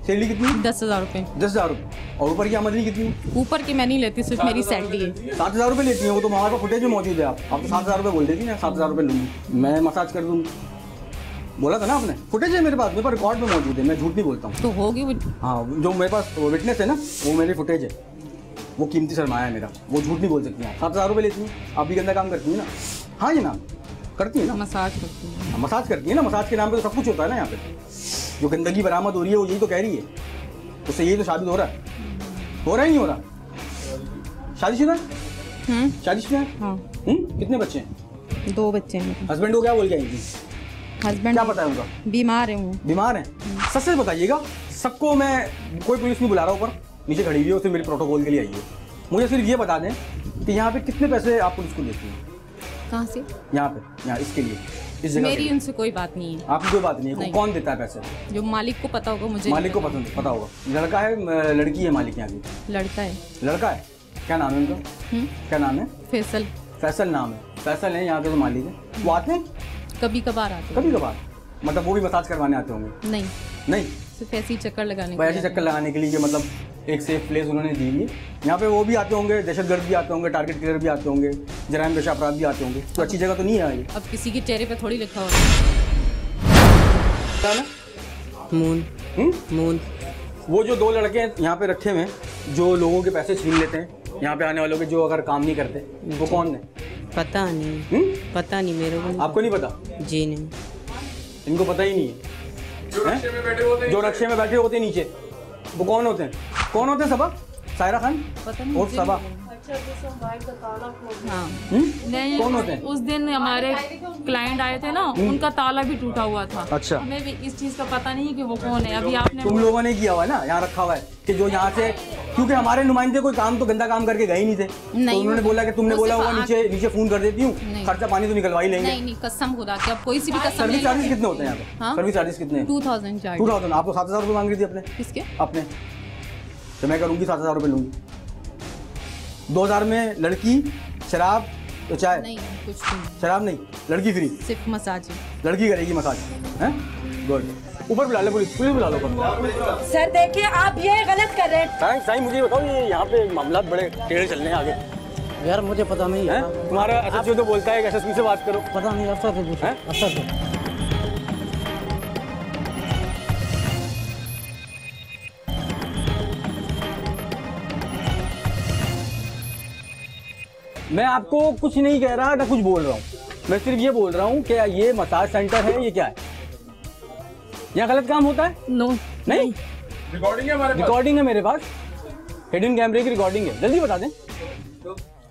सैलरी कितनी? 10,000 रुपए। 10,000 रुपये। और ऊपर की आमदनी कितनी? ऊपर की मैं नहीं लेती, सिर्फ मेरी सैलरी है। 7,000 रुपये लेती है वो, तो हमारे पास फुटेज में मौजूद है। आप तो 7,000 रुपये बोल देती ना, 7,000 रुपये लूँगी मैं, मसाज कर दूँगी। बोला था ना आपने? फुटेज है मेरे पास, मेरे पास रिकॉर्ड में मौजूद है, मैं झूठ नहीं बोलता हूँ। तो होगी वो। हाँ, जो मेरे पास विटनेस है ना, वो मेरी फुटेज है, वो कीमती सरमाया है मेरा, वो झूठ नहीं बोल सकती हैं। 7,000 रुपये लेती हैं। आप भी गंदा काम करती है ना? हाँ, ये ना करती है ना? मसाज करती हूँ। मसाज करती है ना? मसाज के नाम पे तो सब कुछ होता है ना यहाँ पे। जो गंदगी बरामद हो रही है वो यही तो कह रही है, उससे यही तो साबित हो रहा है। हो रहा ही नहीं हो रहा? शादीशुदा? शादीशुदा है? हाँ। कितने बच्चे हैं? 2 बच्चे हैं। हस्बैंड को क्या बोल के आई थी? हस्बैंड क्या पता है उनका? बीमार है वो। बीमार है? सच से बताइएगा। सबको मैं, कोई पुलिस नहीं बुला रहा, ऊपर नीचे खड़ी हुई है, उसे मेरे प्रोटोकॉल के लिए आई है। मुझे सिर्फ ये बता दें कि यहाँ पे कितने पैसे आप पुलिस को देती हैं? कहाँ से? यहाँ पे, यहाँ इसके लिए, इस जगह मेरी के लिए। उनसे कोई बात नहीं है। आपकी कोई बात नहीं है? नहीं। कौन देता है पैसे? जो मालिक को पता होगा, मुझे मालिक को पता होगा। लड़का है लड़की है मालिक यहाँ की? लड़का है। लड़का है। क्या नाम है उनका? क्या नाम है? फैसल। फैसल नाम है। फैसल है यहाँ के जो मालिक है। वो आते हैं कभी कभार आते कभी कभार? मतलब वो भी मसाज करवाने आते होंगे? नहीं, नहीं, सिर्फ ऐसे ही चक्कर लगाने ऐसे चक्कर लगाने के लिए, कि मतलब एक सेफ प्लेस उन्होंने दी है। यहाँ पे वो भी आते होंगे, दहशतगर्द भी आते होंगे, टारगेट किलर भी आते होंगे, जराइम पेशा अपराध भी आते होंगे। तो अच्छी जगह तो नहीं है ये। अब किसी के चेहरे पे थोड़ी लिखा होगा। क्या ना? मून। वो जो 2 लड़के हैं यहाँ पे रखे हुए हैं, जो लोगों के पैसे छीन लेते हैं, यहाँ पे आने वालों के, जो अगर काम नहीं करते, वो कौन है? पता नहीं। पता नहीं मेरे को। आपको नहीं पता? जी नहीं। इनको पता ही नहीं है। जो रक्शे में बैठे होते हैं नीचे, वो कौन होते हैं? कौन होते हैं? सबा? सायरा खान और सबा? हाँ। नहीं, कौन होते हैं? उस दिन हमारे क्लाइंट आए थे ना, उनका ताला भी टूटा हुआ था। अच्छा। हमें भी इस चीज का पता नहीं है कि वो कौन है। अभी आपने तुम लोगों ने किया हुआ है ना, यहाँ रखा हुआ है कि जो यहाँ से, क्योंकि हमारे नुमाइंदे कोई काम तो गंदा काम करके गए ही नहीं थे, तो उन्होंने बोला कि तुमने बोला होगा नीचे फोन कर देती हूँ, खर्चा पानी तो निकलवा ही लेंगे। नहीं, कसम खुदा की, अब कोई सी भी कसम। सर्विस चार्जेस कितने होते हैं यहाँ पे? सर्विस चार्जेस कितने? 2000। आपको 7,000 रुपये मांग रही थी अपने? किसके? अपने। तो मैं करूँगी 7,000 रुपये लूँगी। 2,000 में लड़की, शराब तो चाय? नहीं, कुछ नहीं। शराब नहीं, लड़की फ्री, सिर्फ मसाज। लड़की करेगी मसाज। हैं? गुड। ऊपर बुला ले पुलिस बुला लो। सर देखिए, आप ये गलत कर रहे हैं। साईं मुझे बताओ, ये यहाँ पे मामला बड़े टेढ़े चलने हैं आगे। यार मुझे पता नहीं है। तुम्हारा एसएसपी तो बोलता है कि एसएसपी से बात करो। पता नहीं, अफसर से पूछो। अफसर से। मैं आपको कुछ नहीं कह रहा, ना कुछ बोल रहा हूँ। मैं सिर्फ ये बोल रहा हूँ कि ये मसाज सेंटर है, ये क्या है? यहाँ गलत काम होता है? नो। नहीं, रिकॉर्डिंग है हमारे पास। रिकॉर्डिंग है मेरे पास, हिडन कैमरे की रिकॉर्डिंग है। जल्दी बता दें।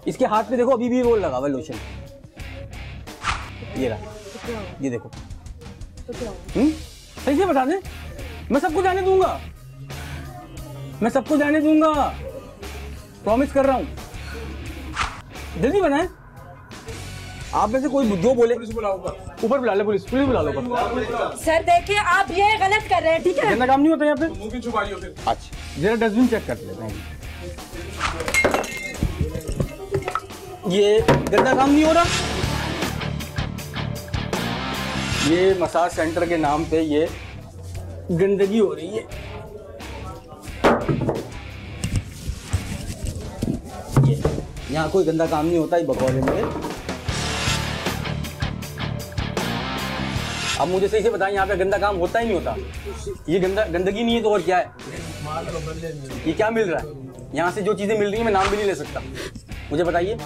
इसके हाथ पे देखो, अभी भी रोल लगा हुआ है लोशन। ये रहा, ये देखो। सही से बता दें, मैं सबको जाने दूंगा, मैं सबको जाने दूंगा, प्रॉमिस कर रहा हूँ। जल्दी बनाए। आप में से कोई जो बोले, ऊपर बुला ले पुलिस बुला लो। सर देखिए, आप ये गलत कर रहे हैं, ठीक है? गंदा काम नहीं होता यहाँ पे। अच्छा, जरा डस्टबिन चेक कर लेते हैं। ये गंदा काम नहीं हो रहा। ये मसाज सेंटर के नाम पे ये गंदगी हो रही है। यहाँ कोई गंदा काम नहीं होता, बकौले मेरे। अब मुझे सही से बताएं, यहाँ पे गंदा काम होता ही नहीं होता। ये गंदगी नहीं है तो और क्या है? ये क्या मिल रहा है? यहाँ से जो चीजें मिल रही हैं मैं नाम भी नहीं ले सकता, मुझे बताइए।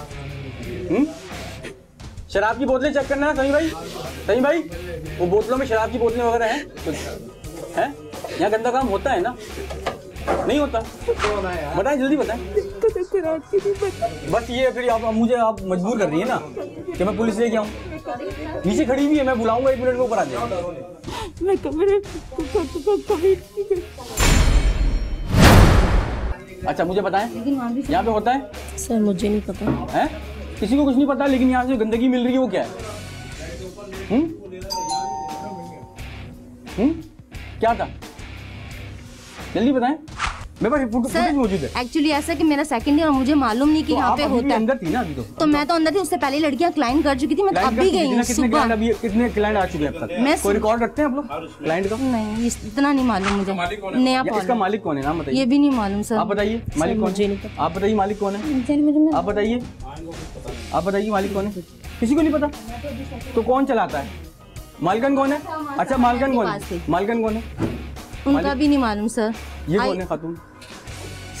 शराब की बोतलें चेक करना है सही भाई, सही भाई, वो बोतलों में शराब की बोतलें वगैरह हैं हैं? यहाँ गंदा काम होता है ना? नहीं होता? बताएं, जल्दी बताएं। बस ये फिर आप मजबूर कर रही है ना कि मैं पुलिस लेके आऊँ। नीचे खड़ी हुई है, मैं बुलाऊंगा 1 मिनट में ऊपर आ जाएगा। अच्छा मुझे बताएं, यहाँ पे होता है? सर मुझे नहीं पता है, किसी को कुछ नहीं पता, लेकिन यहाँ से जो गंदगी मिल रही है वो क्या है? क्या था? जल्दी बताएं। मेरे पास फुटेज मौजूद है। एक्चुअली ऐसा कि मेरा सेकंड ईयर और मुझे मालूम नहीं कि तो यहाँ पे होता है। अंदर थी ना अभी तो मैं तो अंदर थी, उससे पहले लड़कियां क्लाइंट कर चुकी थी, मैं तो अब भी गई हूँ सुबह। कितने क्लाइंट आ चुके हैं अब तक? कोई रिकॉर्ड रखते हैं आप लोग क्लाइंट का? नहीं, इतना नहीं मालूम मुझे। नया इसका मालिक कौन है, नाम बताइए। ये भी नहीं मालूम सर। आप बताइए मालिक कौन है? आप बताइए मालिक कौन है? आप बताइए, आप बताइए मालिक कौन है? किसी को नहीं पता? तो कौन चलाता है? मालकन कौन है? अच्छा मालकन कौन है? मालकन कौन है? उनका भी नहीं मालूम सर। ये कौन है खातून?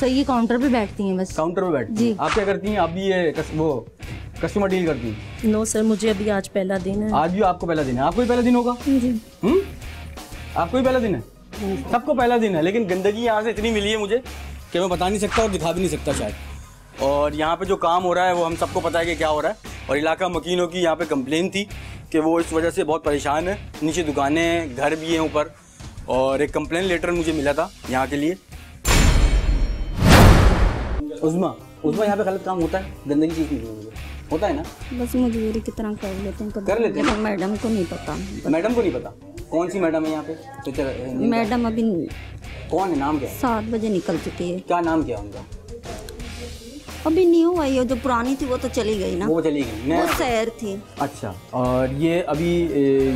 सर ये काउंटर पे बैठती हैं बस। काउंटर पे बैठती हैं। आप क्या करती हैं? आप भी ये वो कस्टमर डील करती हैं? नो सर, मुझे अभी आज पहला दिन है। आज भी आपको पहला दिन है? आपको भी पहला दिन होगा? जी। आपको भी पहला दिन है? सबको पहला दिन है, लेकिन गंदगी यहाँ से इतनी मिली है मुझे कि मैं बता नहीं सकता और दिखा भी नहीं सकता शायद। और यहाँ पे जो काम हो रहा है वो हम सबको पता है कि क्या हो रहा है। और इलाका मकीनों की यहाँ पे कंप्लेन थी कि वो इस वजह से बहुत परेशान है। नीचे दुकानें हैं, घर भी हैं ऊपर, और एक कंप्लेन लेटर मुझे मिला था यहाँ के लिए। उज़्मा यहाँ पे गलत काम होता है? गंदगी चीज़ नहीं होता है ना? बस मजबूरी की तरह कर लेते हैं, कर लेते हैं। मैडम को नहीं पता। मैडम को नहीं पता? कौन सी मैडम है यहाँ पे? मैडम अभी कौन है, नाम क्या है? 7 बजे निकल चुकी है। क्या नाम क्या है उनका? अभी न्यू आई है, जो पुरानी थी वो तो चली गई ना। वो चली गई, वो शहर थी। अच्छा, और ये अभी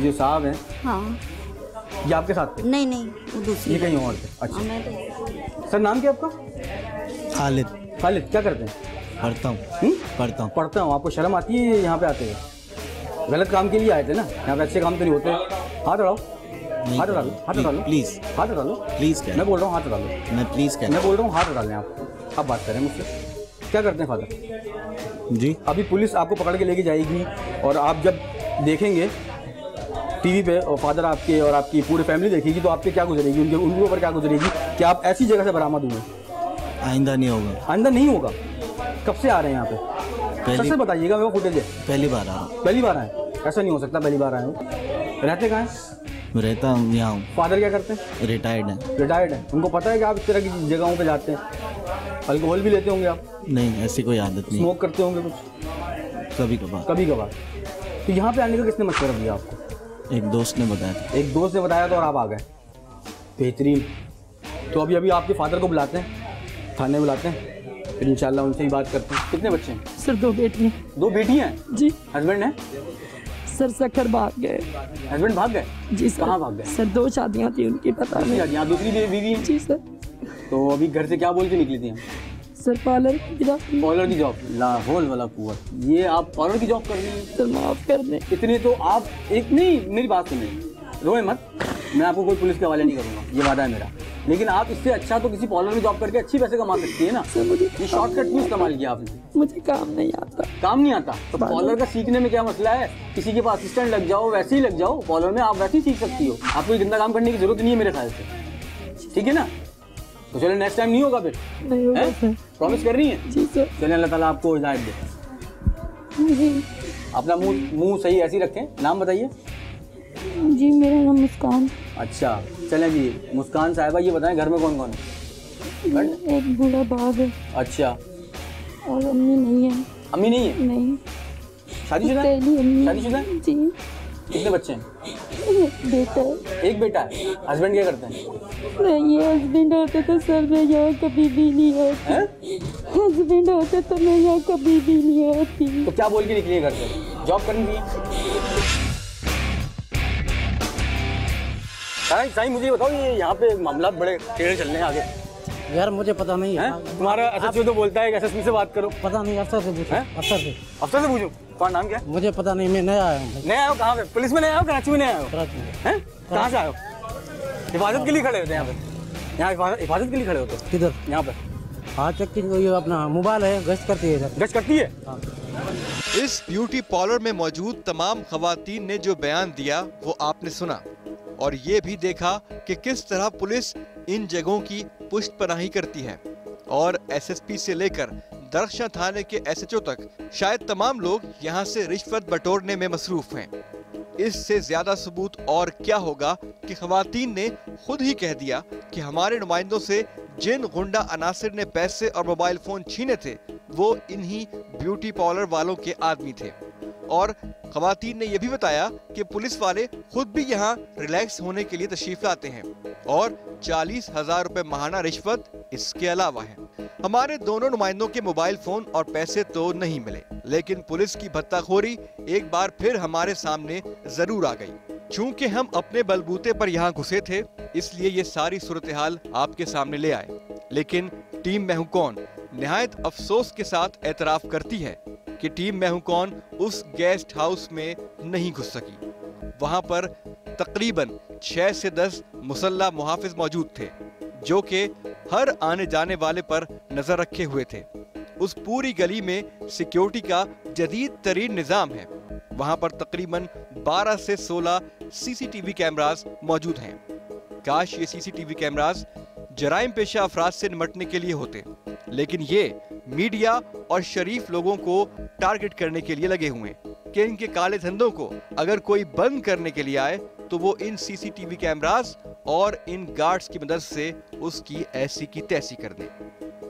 जो साहब हैं, हाँ, ये आपके साथ थे? नहीं वो दूसरी। ये कहीं और थे? अच्छा। सर नाम क्या आपका? खालिद। खालिद, क्या करते हैं? पढ़ता हूँ। आपको शर्म आती है यहाँ पे आते हुए? गलत काम के लिए आए थे ना? यहाँ पे अच्छे काम तो नहीं होते। हाथ उठाओ, हाथ उठा लो, हाथ उठा लो प्लीज, हाथ उठा लो प्लीज। मैं बोल रहा हूँ हाथ उठा लो। मैं प्लीज क्या? मैं बोल रहा हूँ हाथ उठा लें आप। अब बात करें मुझसे। क्या करते हैं फादर जी? अभी पुलिस आपको पकड़ के लेके जाएगी और आप जब देखेंगे टीवी पे और फादर आपके और आपकी पूरी फैमिली देखेगी तो आप पे क्या गुजरेगी, उनके ऊपर क्या गुजरेगी कि आप ऐसी जगह से बरामद हुए? आइंदा नहीं होगा। आइंदा नहीं होगा? कब से आ रहे हैं यहाँ पे? सबसे बताइएगा। वो फुटेज है? पहली बार आ रहा हूँ। पहली बार आए? ऐसा नहीं हो सकता, पहली बार आए हो। रहते कहाँ हैं? रहता हूँ यहाँ हूँ। फादर क्या करते हैं? रिटायर्ड है। रिटायर्ड है। उनको पता है कि आप इस तरह की जगहों पे जाते हैं? अल्कोहल भी लेते होंगे आप? नहीं, ऐसी कोई आदत नहीं। स्मोक करते होंगे कुछ? कभी कभार। कभी कभार। तो यहाँ पे आने का किसने मशवरा दिया आपको? एक दोस्त ने बताया था। एक दोस्त ने बताया तो और आप आ गए? बेहतरीन। तो अभी आपके फादर को बुलाते हैं, थाने बुलाते हैं, फिर इंशाल्लाह उनसे ही बात करते हैं। कितने बच्चे हैं? सर 2 बेटियाँ। 2 बेटियाँ हैं? जी। हस्बैंड है? सर सखर भाग गए। हस्बैंड भाग गए? जी सर। कहाँ भाग गए? सर 2 शादियाँ थी उनकी, पता नहीं। यहाँ दूसरी बीवी है? जी सर। तो अभी घर से क्या बोल के निकली थी? सर पार्लर की जॉब। लाहौल वाला कुआं। ये आप पार्लर की जॉब कर रही हैं? सर माफ़ कर दें। इतने तो आप एक नहीं, मेरी बात सुनिए, रोए मत, मैं आपको कोई पुलिस के हवाले नहीं करूँगा, ये वादा है मेरा। लेकिन आप इससे अच्छा तो किसी पार्लर में जॉब करके अच्छी पैसे कमा सकती है ना। सर मुझे ये शॉर्टकट क्यों इस्तेमाल किया आपने? मुझे काम नहीं आता। काम नहीं आता? तो पार्लर का सीखने में क्या मसला है? किसी के पास असिस्टेंट लग जाओ, वैसे ही लग जाओ पार्लर में, आप वैसे ही सीख सकती हो। आपको गंदा काम करने की जरूरत नहीं है मेरे ख्याल से, ठीक है ना? तो चलो नेक्स्ट टाइम नहीं होगा फिर? नहीं होगा सर। प्रॉमिस कर रही हैं? जी सर। चलिए अल्लाह ताला आपको हिदायत दे। अपना मुंह सही ऐसे ही रखें। नाम बताइए। जी मेरा नाम मुस्कान। अच्छा चलें जी। मुस्कान साहिबा ये बताएं घर में कौन कौन है? एक बूढ़ा बाप है। अच्छा। और अम्मी नहीं है। अम्मी नहीं है? नहीं। शादीशुदा? शादीशुदा? जी। कितने बच्चे हैं? बेटा। एक बेटा है। हस्बैंड क्या करते हैं? ये हस्बैंड होते तो सर मैं यहाँ कभी भी नहीं होती। हस्बैंड होते तो मैं यहाँ कभी भी नहीं होती। तो क्या बोल के निकली है घर से? जॉब करनी थी? साईं मुझे बताओ, ये यहाँ पे मामला बड़े टेढ़े चल रहे हैं आगे। यार मुझे पता नहीं है। तुम्हारा एसएसपी तो बोलता है एसएसपी से बात करो। पता नहीं, अफसर से पूछो। अफसर से पूछो। तुम्हारा नाम क्या है? मुझे पता नहीं, मैं नया आया हूँ। नया आया हो? कहाँ पे? पुलिस में नया आया हो? कराची में नया आया हो? कहाँ से आए हो? हिफाजत के लिए खड़े होते हैं यहाँ पे? यहाँ हिफाजत के लिए खड़े होते? किधर? यहाँ पे। हाँ चेक की, ये अपना मोबाइल है, गश्त करती है इधर। गश्त करती है? हाँ। इस ब्यूटी पार्लर में मौजूद तमाम खवातीन ने जो बयान दिया वो आपने सुना, और ये भी देखा कि किस तरह पुलिस इन जगहों की पुष्टपनाही करती है। और एसएसपी से लेकर दरख्शां थाने के एसएचओ तक शायद तमाम लोग यहाँ से रिश्वत बटोरने में मसरूफ हैं। इससे ज्यादा सबूत और क्या होगा कि खवातीन ने खुद ही कह दिया कि हमारे नुमाइंदों से जिन गुंडा अनासिर ने पैसे और मोबाइल फोन छीने थे वो इन्हीं ब्यूटी पार्लर वालों के आदमी थे। और खवातीन ने यह भी बताया कि पुलिस वाले खुद भी यहाँ रिलैक्स होने के लिए तशरीफ लाते हैं और 40,000 रुपए माहाना रिश्वत इसके अलावा है। हमारे दोनों नुमाइंदों के मोबाइल फोन और पैसे तो नहीं मिले, लेकिन पुलिस की भत्ताखोरी एक बार फिर हमारे सामने जरूर आ गई। चूंकि हम अपने बलबूते पर यहाँ घुसे थे, इसलिए ये सारी सूरत हाल आपके सामने ले आए। लेकिन टीम मैं हूं कौन निहायत अफसोस के साथ एतराफ करती है कि टीम मैं हूं कौन उस गेस्ट हाउस में नहीं घुस सकी। वहां पर तकरीबन 6 से 10 मुसल्ला मुहाफिज मौजूद थे, जो कि हर आने जाने वाले पर नजर रखे हुए थे। उस पूरी गली में सिक्योरिटी का जदीद तरीन निजाम है। वहां पर तकरीबन 12 से 16 सीसीटीवी कैमरास मौजूद हैं। काश ये सीसीटीवी कैमरास जराइम पेशा अफराद से निपटने के लिए होते, लेकिन ये मीडिया और शरीफ लोगों को टारगेट करने के लिए लगे हुए हैं कि इनके काले धंधों को अगर कोई बंद करने के लिए आए तो वो इन सीसीटीवी कैमरास और इन गार्ड्स की मदद से उसकी ऐसी की तैसी कर दे।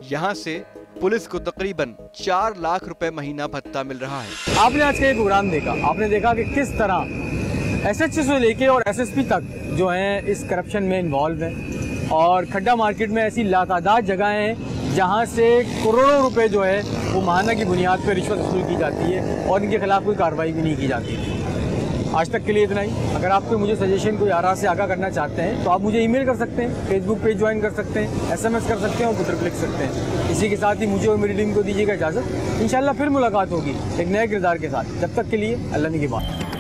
यहाँ से पुलिस को तकरीबन 4 लाख रुपए महीना भत्ता मिल रहा है। आपने आज का ये प्रोग्राम देखा, आपने देखा कि किस तरह एसएचओ से लेके और एसएसपी तक जो हैं इस करप्शन में इन्वॉल्व हैं। और खड्डा मार्केट में ऐसी लातादाद जगहें हैं जहां से करोड़ों रुपए जो है वो माहाना की बुनियाद पर रिश्वत वसूल की जाती है और इनके खिलाफ कोई कार्रवाई भी नहीं की जाती। आज तक के लिए इतना ही। अगर आपको मुझे सजेशन कोई आरा से आगाह करना चाहते हैं तो आप मुझे ईमेल कर सकते हैं, फेसबुक पेज ज्वाइन कर सकते हैं, SMS कर सकते हैं और पुत्र लिख सकते हैं। इसी के साथ ही मुझे और मेरी टीम को दीजिएगा इजाज़त। इंशाल्लाह फिर मुलाकात होगी एक नए किरदार के साथ। जब तक के लिए अल्लाह ने की बात।